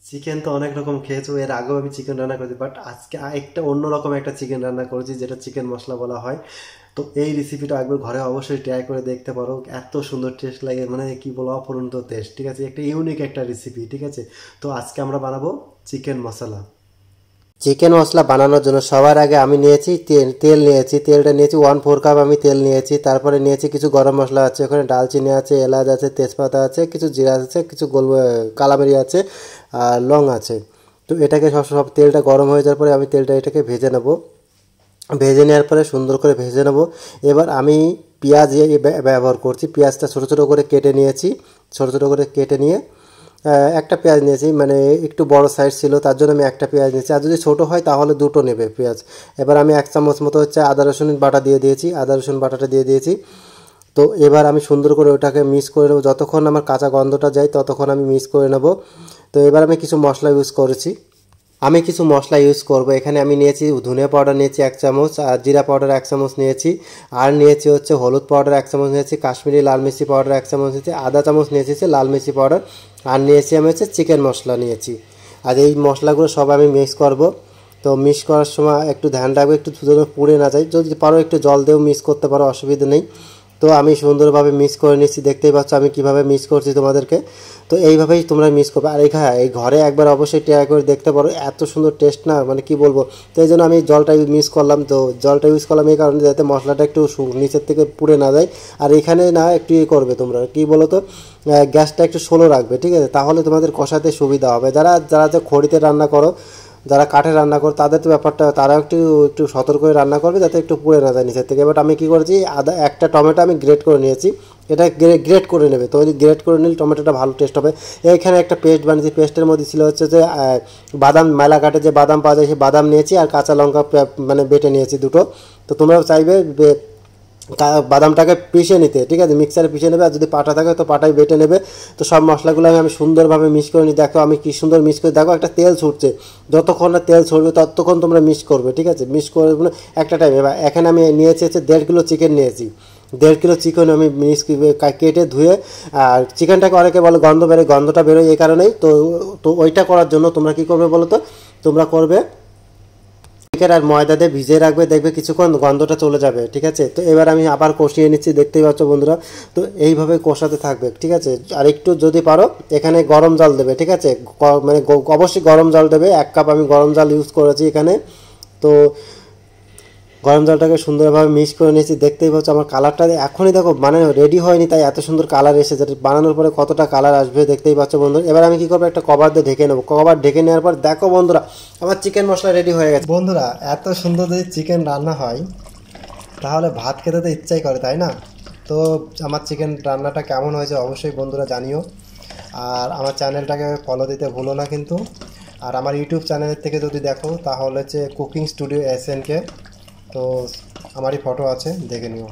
Chicken তো অনেক রকম খেয়েছো, এর আগেও আমি চিকেন রান্না করেছি, বাট আজকে একটা অন্যরকম একটা চিকেন রান্না করেছি যেটা চিকেন মশলা বলা হয়। তো এই রেসিপিটা একবার ঘরে অবশ্যই ট্রাই করে দেখতে পারো, এত সুন্দর টেস্ট লাগে, মানে কি বলো, অপূরন্ত টেস্ট। ঠিক আছে, একটা ইউনিক একটা রেসিপি। ঠিক আছে, তো আজকে আমরা বানাবো চিকেন মশলা। চিকেন মশলা বানানোর জন্য সবার আগে আমি নিয়েছি তেল নিয়েছি, তেলটা নিয়েছি 1/4 কাপ আমি তেল নিয়েছি। তারপরে নিয়েছি কিছু গরম মশলা আছে, ওখানে ডালচিনি আছে, এলাচ আছে, তেজপাতা আছে, কিছু জিরা আছে, কিছু কালামেরি আছে, আর লং আছে। তো এটাকে সব তেলটা গরম হয়ে যাওয়ার পরে আমি এটাকে ভেজে নেব। ভেজে নেওয়ার পরে সুন্দর করে ভেজে নেব। এবার আমি পেঁয়াজ ব্যবহার করছি। পেঁয়াজটা ছোটো ছোটো করে কেটে নিয়েছি। ছোটো ছোটো করে কেটে নিয়ে একটা পেঁয়াজ নিয়েছি, মানে একটু বড় সাইজ ছিল তার জন্য আমি একটা পেঁয়াজ নিয়েছি, আর যদি ছোটো হয় তাহলে দুটো নেবে পেঁয়াজ। এবার আমি 1 চামচ মতো হচ্ছে আদা রসুন বাটা দিয়ে দিয়েছি, আদা রসুন বাটাটা দিয়ে দিয়েছি। তো এবার আমি সুন্দর করে ওটাকে মিক্স করে নেবো, যতক্ষণ আমার কাঁচা গন্ধটা যায় ততক্ষণ আমি মিক্স করে নেব। তো এবার আমি কিছু মশলা ইউজ করেছি। আমি কিছু মশলা ইউজ করব। এখানে আমি নিয়েছি ধনিয়া পাউডার নিয়েছি 1 চামচ, আর জিরা পাউডার 1 চামচ নিয়েছি, আর নিয়েছি হচ্ছে হলুদ পাউডার 1 চামচ নিয়েছি, কাশ্মীরি লাল মির্চি পাউডার 1 চামচ নিয়েছি, আধা চামচ নিয়েছি লাল মির্চি পাউডার, আর নিয়েছি আমি হচ্ছে চিকেন মশলা নিয়েছি। আর এই মশলাগুলো সব আমি মিক্স করব। তো মিক্স করার সময় একটু ধ্যান রাখবে, একটু যেন পুড়ে না যায়, যদি পারো একটু জল দিয়েও মিক্স করতে পারো, অসুবিধা নেই। তো আমি সুন্দরভাবে মিক্স করে নিচ্ছি, দেখতেই পাচ্ছ আমি কিভাবে মিক্স করছি তোমাদেরকে। তো এইভাবেই তোমরা মিক্স করবে। আর এই ঘরে একবার অবশ্যই ট্রাই করে দেখতে পারো, এত সুন্দর টেস্ট না, মানে কি বলবো। তো এই জন্য আমি জলটা মিক্স করলাম। তো জলটা ইউজ করলাম এই কারণে যাতে মশলাটা একটু নিচের থেকে পুড়ে না যায়। আর এখানে না একটু করবে তোমরা, কি বলো তো, গ্যাসটা একটু স্লো রাখবে। ঠিক আছে, তাহলে তোমাদের কষাতে সুবিধা হবে। যারা যারা যে খড়িতে রান্না করো, যারা কাঠে রান্না করে, তাদের তো ব্যাপারটা, তারা একটু একটু সতর্ক করে রান্না করবে যাতে একটু পুড়ে না যায় নিচের থেকে। বাট আমি কী করেছি, একটা টমেটো আমি গ্রেট করে নিয়েছি। এটা গ্রেট করে নেবে, তো গ্রেট করে নিলে টমেটোটা ভালো টেস্ট হবে। এখানে একটা পেস্ট বানিয়েছি, পেস্টের মধ্যে ছিল হচ্ছে যে বাদাম, মেলাঘাটে যে বাদাম পাওয়া যায় সেই বাদাম নিয়েছি, আর কাঁচা লঙ্কা মানে বেটে নিয়েছি দুটো। তো তোমরাও চাইবে বাদামটাকে পিষে নিতে, ঠিক আছে, মিক্সারে পিষে নেবে, আর যদি পাটা থাকে তো পাটাই বেটে নেবে। তো সব মশলাগুলো আমি সুন্দরভাবে মিক্স করে নিই। দেখো আমি কি সুন্দর মিক্স করে, দেখো একটা তেল ছুটছে, যতক্ষণ না তেল ছড়বে ততক্ষণ তোমরা মিক্স করবে। ঠিক আছে, মিক্স করে একটা টাইম। এবার এখানে আমি নিয়েছি হচ্ছে 1.5 কিলো চিকেন নিয়েছি। 1.5 কিলো চিকেন আমি মিক্স কেটে ধুয়ে, আর চিকেনটাকে অনেকে বলে গন্ধ বেরোয়, গন্ধটা বেরোয় এই কারণেই। তো তো ওইটা করার জন্য তোমরা কী করবে বলো তো, তোমরা করবে চিকেন আর ময়দা দিয়ে ভিজিয়ে রাখবে, দেখবে কিছুক্ষণ গন্ধটা চলে যাবে। ঠিক আছে, তো এবার আমি আবার কষিয়ে নিচ্ছি, দেখতেই পাচ্ছ বন্ধুরা। তো এইভাবে কষাতে থাকবে। ঠিক আছে, আর একটু যদি পারো এখানে গরম জল দেবে। ঠিক আছে, মানে অবশ্যই গরম জল দেবে। 1 কাপ আমি গরম জল ইউজ করেছি এখানে। তো গরম জলটাকে সুন্দরভাবে মিক্স করে নিয়েছি, দেখতেই পাচ্ছ আমার কালারটা এখনই দেখো, মানে রেডি হয়নি তাই এত সুন্দর কালার এসেছে, যেটা বানানোর পরে কতটা কালার আসবে দেখতেই পাচ্ছ বন্ধুরা। এবার আমি কী করবো, একটা কভার দিয়ে ঢেকে নেবো। কভার ঢেকে নেওয়ার পর দেখো বন্ধুরা, আমার চিকেন মশলা রেডি হয়ে গেছে। বন্ধুরা, এত সুন্দর যদি চিকেন রান্না হয় তাহলে ভাত খেতে তো ইচ্ছাই করে, তাই না? তো আমার চিকেন রান্নাটা কেমন হয়েছে অবশ্যই বন্ধুরা জানিও। আর আমার চ্যানেলটাকে ফলো দিতে ভুলো না কিন্তু। আর আমার ইউটিউব চ্যানেলের থেকে যদি দেখো তাহলে হচ্ছে কুকিং স্টুডিও SNK, তো আমারই ফটো আছে, দেখে নিও।